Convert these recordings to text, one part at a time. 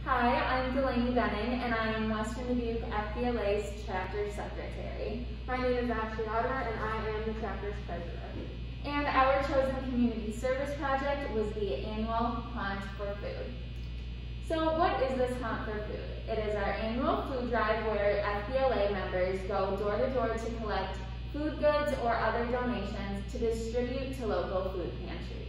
Hi, I'm Delaney Benning, and I am Western Dubuque FBLA's Chapter Secretary. My name is Ashley Otter, and I am the chapter's treasurer. And our chosen community service project was the annual Hunt for Food. So what is this Hunt for Food? It is our annual food drive where FBLA members go door to door to collect food goods or other donations to distribute to local food pantries.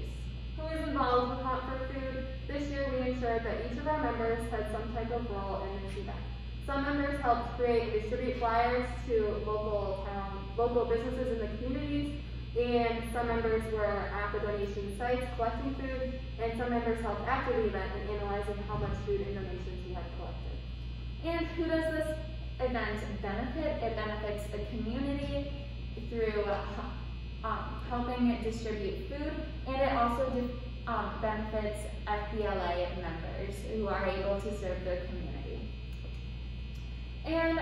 Who is involved with Hunt for Food? This year we ensured that each of our members had some type of role in this event. Some members helped create and distribute flyers to local businesses in the communities, and some members were at the donation sites collecting food, and some members helped after the event in analyzing how much food and donations we had collected. And who does this event benefit? It benefits the community through helping distribute food, and it also benefits FBLA members who are able to serve their community. And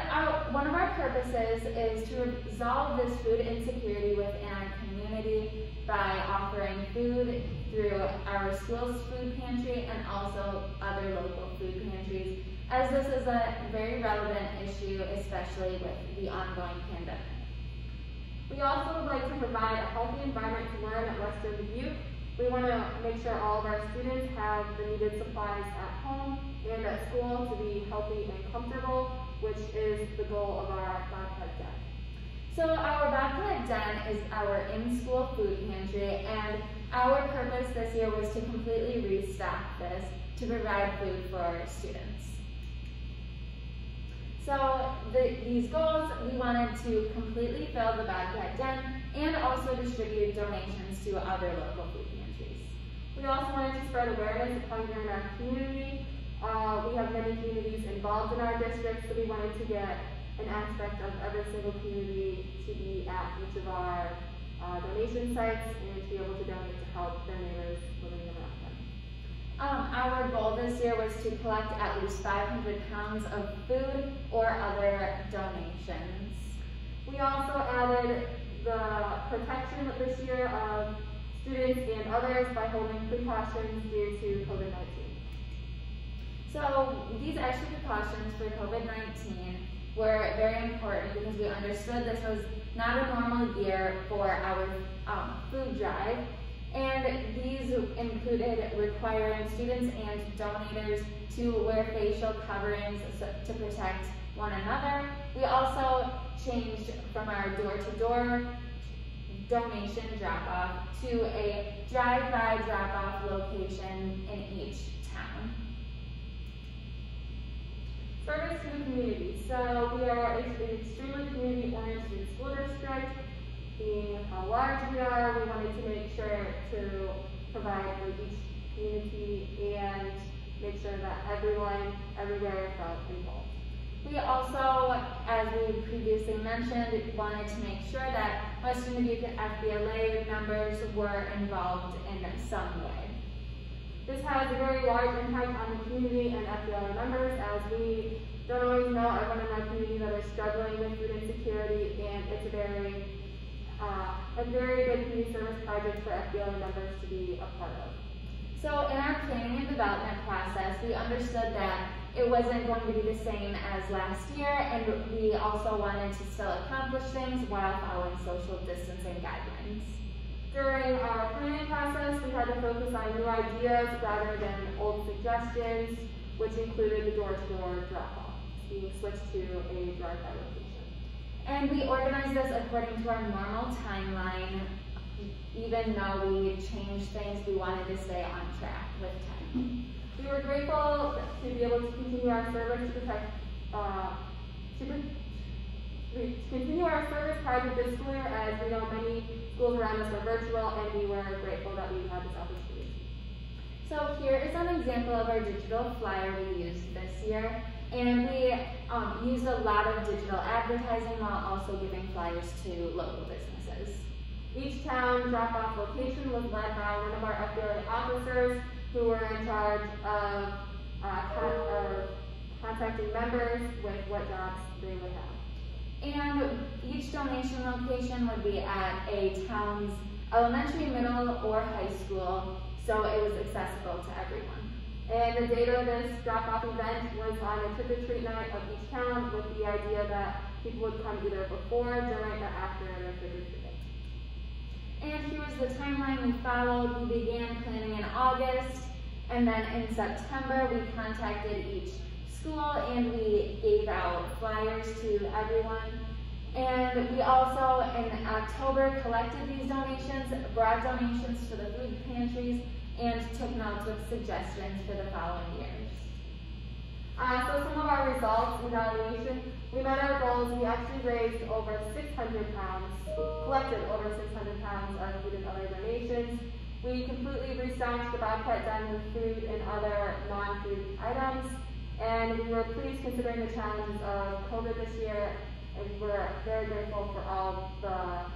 one of our purposes is to resolve this food insecurity within our community by offering food through our school's food pantry and also other local food pantries, as this is a very relevant issue, especially with the ongoing pandemic. We also would like to provide a healthy environment to learn at Western Dubuque. We want to make sure all of our students have the needed supplies at home and at school to be healthy and comfortable, which is the goal of our Bobcat Den. So our Bobcat Den is our in-school food pantry, and our purpose this year was to completely restock this to provide food for our students. So these goals, we wanted to completely fill the Bobcat Den and also distribute donations to other local food pantries. We also wanted to spread awareness of hunger in our community. We have many communities involved in our district, so we wanted to get an aspect of every single community to be at each of our donation sites and to be able to donate to help their neighbors living around them. Our goal this year was to collect at least 500 pounds of food or other donations. We also added the protection this year of students and others by holding precautions due to COVID-19. So these extra precautions for COVID-19 were very important because we understood this was not a normal year for our food drive, and these included requiring students and donators to wear facial coverings to protect one another. We also changed from our door-to-door donation drop-off to a drive-by drop-off location in each town. Service to the community. So we are an extremely community-oriented school district. Being how large we are, we wanted to make sure to provide for each community and make sure that everyone, everywhere felt involved. We also, as we previously mentioned, wanted to make sure that Western Dubuque FBLA members were involved in some way. This has a very large impact on the community and FBLA members, as we don't always know everyone in our community that is struggling with food insecurity, and it's a very good community service project for FBLA members to be a part of. So in our planning and development process, we understood that it wasn't going to be the same as last year, and we also wanted to still accomplish things while following social distancing guidelines. During our planning process, we had to focus on new ideas rather than old suggestions, which included the door-to-door drop-off, being switched to a drive-by location. And we organized this according to our normal timeline. Even though we changed things, we wanted to stay on track with time. We were grateful to be able to continue our service project this school year, as we know many schools around us are virtual, and we were grateful that we had this opportunity. So here is an example of our digital flyer we used this year, and we used a lot of digital advertising while also giving flyers to local businesses. Each town drop-off location was led by one of our FBLA officers who were in charge of contacting members with what jobs they would have. And each donation location would be at a town's elementary, middle, or high school, so it was accessible to everyone. And the date of this drop-off event was on a trick-or-treat night of each town, with the idea that people would come either before, during, or after the trick-or-treating. And here was the timeline we followed. We began planning in August, and then in September we contacted each school and we gave out flyers to everyone. And we also, in October, collected these donations, brought donations to the food pantries, and took notes with suggestions for the following years. So some of our results, evaluation, we met our goals. We actually raised over 600 pounds, collected over 600 pounds of food and other donations. We completely restocked the Bobcat Den with food and other non-food items, and we were pleased considering the challenges of COVID this year, and we're very grateful for all the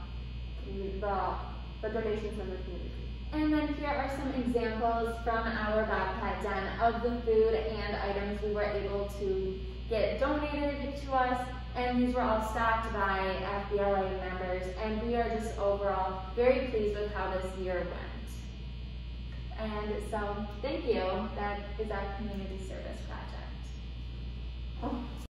donations from the community. And then here are some examples from our Bobcat Den of the food and items we were able to get donated to us, and these were all stocked by FBLA members, and we are just overall very pleased with how this year went. And so, thank you. That is our community service project.